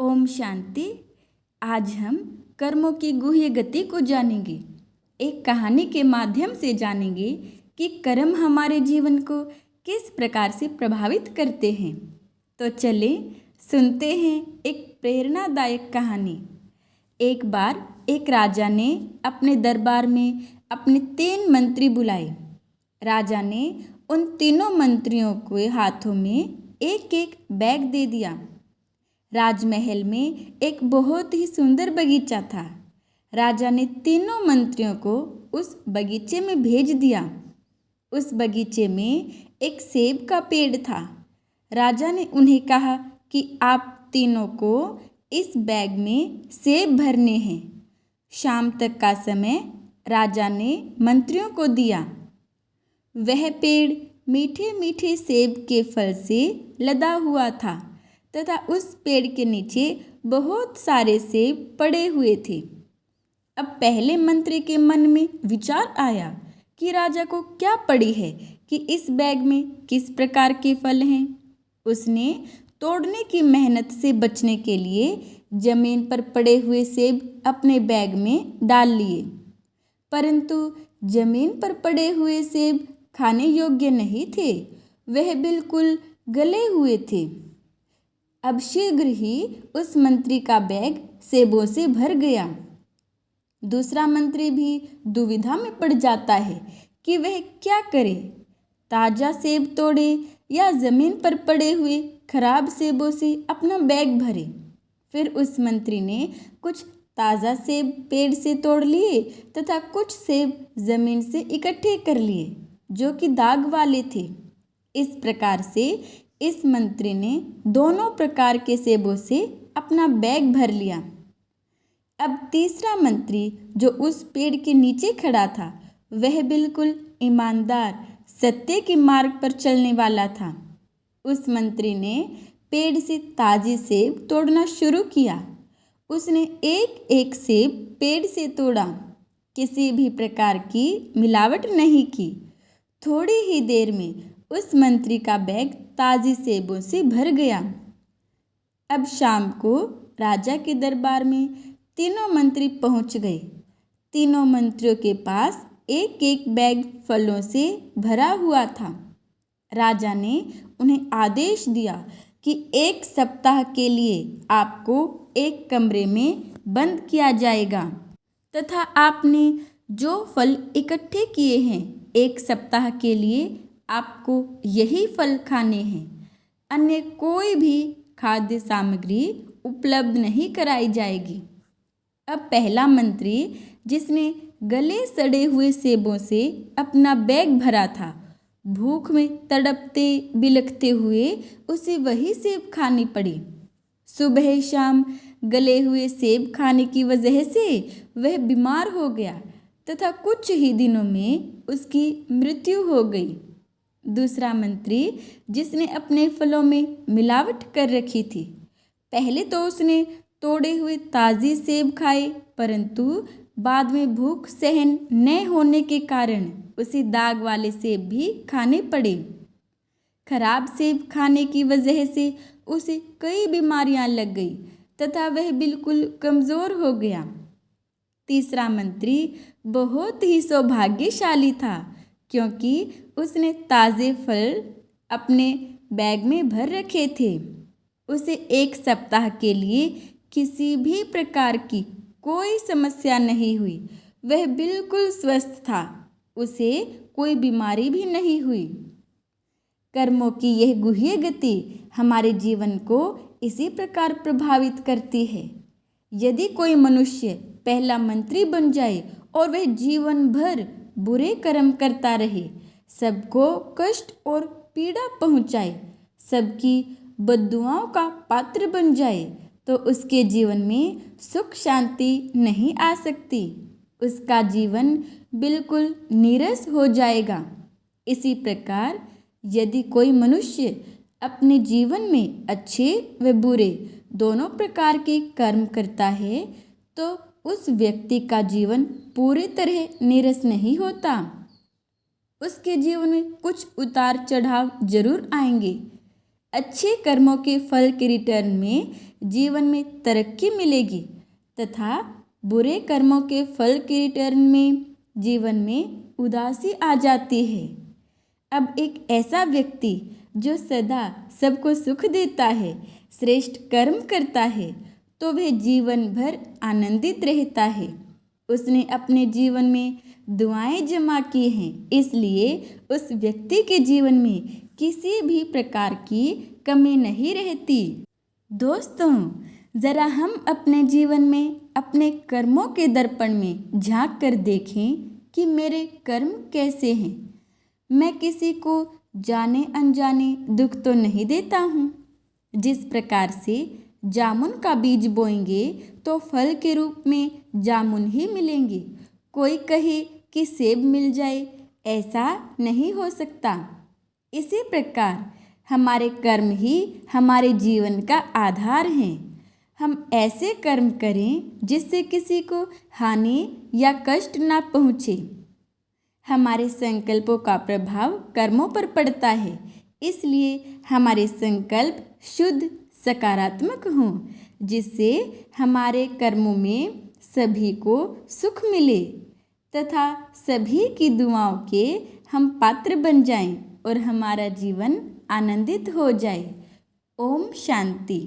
ओम शांति। आज हम कर्मों की गुह्य गति को जानेंगे। एक कहानी के माध्यम से जानेंगे कि कर्म हमारे जीवन को किस प्रकार से प्रभावित करते हैं। तो चले सुनते हैं एक प्रेरणादायक कहानी। एक बार एक राजा ने अपने दरबार में अपने 3 मंत्री बुलाए। राजा ने उन तीनों मंत्रियों के हाथों में एक एक बैग दे दिया। राजमहल में एक बहुत ही सुंदर बगीचा था। राजा ने तीनों मंत्रियों को उस बगीचे में भेज दिया। उस बगीचे में एक सेब का पेड़ था। राजा ने उन्हें कहा कि आप तीनों को इस बैग में सेब भरने हैं। शाम तक का समय राजा ने मंत्रियों को दिया। वह पेड़ मीठे मीठे सेब के फल से लदा हुआ था तथा उस पेड़ के नीचे बहुत सारे सेब पड़े हुए थे। अब पहले मंत्री के मन में विचार आया कि राजा को क्या पड़ी है कि इस बैग में किस प्रकार के फल हैं। उसने तोड़ने की मेहनत से बचने के लिए जमीन पर पड़े हुए सेब अपने बैग में डाल लिए, परंतु जमीन पर पड़े हुए सेब खाने योग्य नहीं थे। वह बिल्कुल गले हुए थे। अब शीघ्र ही उस मंत्री का बैग सेबों से भर गया। दूसरा मंत्री भी दुविधा में पड़ जाता है कि वह क्या करे, ताज़ा सेब तोड़े या ज़मीन पर पड़े हुए खराब सेबों से अपना बैग भरे। फिर उस मंत्री ने कुछ ताज़ा सेब पेड़ से तोड़ लिए तथा कुछ सेब ज़मीन से इकट्ठे कर लिए जो कि दाग वाले थे। इस प्रकार से इस मंत्री ने दोनों प्रकार के सेबों से अपना बैग भर लिया। अब तीसरा मंत्री जो उस पेड़ के नीचे खड़ा था, वह बिल्कुल ईमानदार सत्य के मार्ग पर चलने वाला था। उस मंत्री ने पेड़ से ताज़े सेब तोड़ना शुरू किया। उसने एक एक सेब पेड़ से तोड़ा, किसी भी प्रकार की मिलावट नहीं की। थोड़ी ही देर में उस मंत्री का बैग ताज़ी सेबों से भर गया। अब शाम को राजा के दरबार में तीनों मंत्री पहुंच गए। तीनों मंत्रियों के पास एक एक बैग फलों से भरा हुआ था। राजा ने उन्हें आदेश दिया कि 1 सप्ताह के लिए आपको एक कमरे में बंद किया जाएगा तथा आपने जो फल इकट्ठे किए हैं 1 सप्ताह के लिए आपको यही फल खाने हैं। अन्य कोई भी खाद्य सामग्री उपलब्ध नहीं कराई जाएगी। अब पहला मंत्री जिसने गले सड़े हुए सेबों से अपना बैग भरा था, भूख में तड़पते बिलखते हुए उसे वही सेब खानी पड़ी। सुबह शाम गले हुए सेब खाने की वजह से वह बीमार हो गया तथा कुछ ही दिनों में उसकी मृत्यु हो गई। दूसरा मंत्री जिसने अपने फलों में मिलावट कर रखी थी, पहले तो उसने तोड़े हुए ताज़े सेब खाए, परंतु बाद में भूख सहन न होने के कारण उसे दाग वाले सेब भी खाने पड़े। खराब सेब खाने की वजह से उसे कई बीमारियां लग गई तथा वह बिल्कुल कमज़ोर हो गया। तीसरा मंत्री बहुत ही सौभाग्यशाली था क्योंकि उसने ताज़े फल अपने बैग में भर रखे थे। उसे 1 सप्ताह के लिए किसी भी प्रकार की कोई समस्या नहीं हुई। वह बिल्कुल स्वस्थ था, उसे कोई बीमारी भी नहीं हुई। कर्मों की यह गुह्य गति हमारे जीवन को इसी प्रकार प्रभावित करती है। यदि कोई मनुष्य पहला मंत्री बन जाए और वह जीवन भर बुरे कर्म करता रहे, सबको कष्ट और पीड़ा पहुंचाए, सबकी बद्दुआओं का पात्र बन जाए, तो उसके जीवन में सुख शांति नहीं आ सकती। उसका जीवन बिल्कुल नीरस हो जाएगा। इसी प्रकार यदि कोई मनुष्य अपने जीवन में अच्छे व बुरे दोनों प्रकार के कर्म करता है, तो उस व्यक्ति का जीवन पूरी तरह नीरस नहीं होता। उसके जीवन में कुछ उतार चढ़ाव जरूर आएंगे। अच्छे कर्मों के फल के रिटर्न में जीवन में तरक्की मिलेगी तथा बुरे कर्मों के फल के रिटर्न में जीवन में उदासी आ जाती है। अब एक ऐसा व्यक्ति जो सदा सबको सुख देता है, श्रेष्ठ कर्म करता है, तो वह जीवन भर आनंदित रहता है। उसने अपने जीवन में दुआएं जमा की हैं, इसलिए उस व्यक्ति के जीवन में किसी भी प्रकार की कमी नहीं रहती। दोस्तों, ज़रा हम अपने जीवन में अपने कर्मों के दर्पण में झांक कर देखें कि मेरे कर्म कैसे हैं। मैं किसी को जाने अनजाने दुख तो नहीं देता हूँ। जिस प्रकार से जामुन का बीज बोएंगे तो फल के रूप में जामुन ही मिलेंगे। कोई कहे कि सेब मिल जाए, ऐसा नहीं हो सकता। इसी प्रकार हमारे कर्म ही हमारे जीवन का आधार हैं। हम ऐसे कर्म करें जिससे किसी को हानि या कष्ट ना पहुँचे। हमारे संकल्पों का प्रभाव कर्मों पर पड़ता है, इसलिए हमारे संकल्प शुद्ध सकारात्मक हों, जिससे हमारे कर्मों में सभी को सुख मिले तथा सभी की दुआओं के हम पात्र बन जाएं और हमारा जीवन आनंदित हो जाए। ओम शांति।